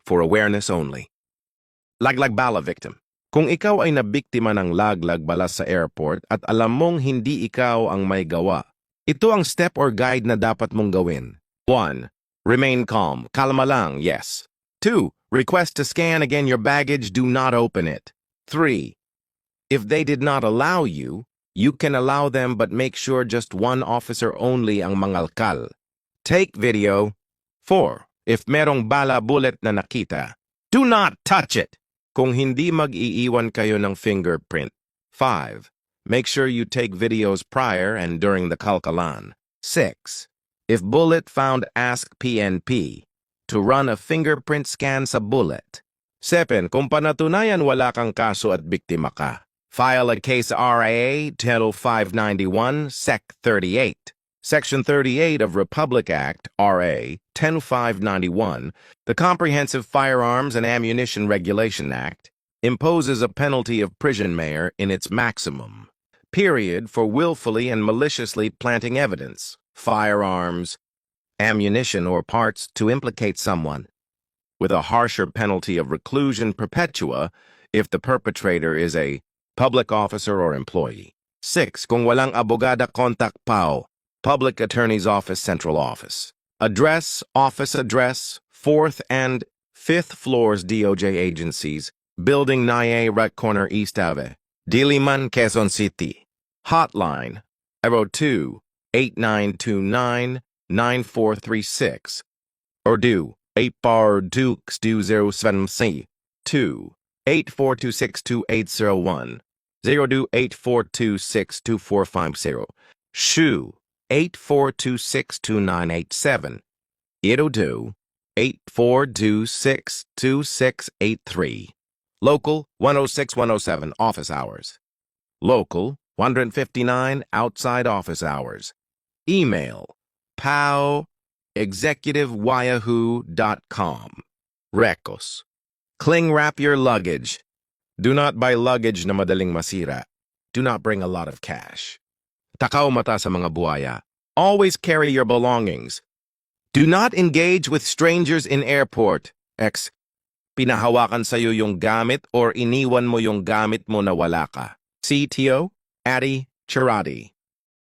for awareness only. Laglag bala victim. Kung ikaw ay nabiktima ng laglag bala sa airport at alam mong hindi ikaw ang may gawa, ito ang step or guide na dapat mong gawin. 1. Remain calm. Kalma lang, yes. 2. Request to scan again your baggage. Do not open it. 3. If they did not allow you, you can allow them but make sure just one officer only ang mangalkal. Take video. 4. If merong bala bullet na nakita, do not touch it. Kung hindi mag-iiwan kayo ng fingerprint. 5. Make sure you take videos prior and during the kalkalan. 6. If bullet found, ask PNP to run a fingerprint scan sa bullet. 7. Kung panatunayan wala kang kaso at biktima ka, file a case RA Title 591, Sec. 38. Section 38 of Republic Act, RA 10591, the Comprehensive Firearms and Ammunition Regulation Act, imposes a penalty of prison mayor in its maximum period for willfully and maliciously planting evidence, firearms, ammunition, or parts to implicate someone, with a harsher penalty of reclusion perpetua if the perpetrator is a public officer or employee. 6. Kung walang abogada, contact PAO, Public Attorney's Office, Central Office. Address, office address, 4th and 5th floors DOJ agencies, Building Nye Right Corner East Ave, Diliman, Quezon City. Hotline, 02-8929-9436, or do 8-bar-dukes-207C, 2-8426-2801, 0-do-8426-2450, SHU 8426-2987, ITO-do 8426-2683. Local 106-107 office hours. Local 159 outside office hours. Email pow@executiveyahoo.com. Recos. Cling wrap your luggage. Do not buy luggage na madaling masira. Do not bring a lot of cash. Takaw mata sa mga buhaya. Always carry your belongings. Do not engage with strangers in airport. X. Pinahawakan sa'yo yung gamit or iniwan mo yung gamit mo na wala ka. CTO, Addy Charati.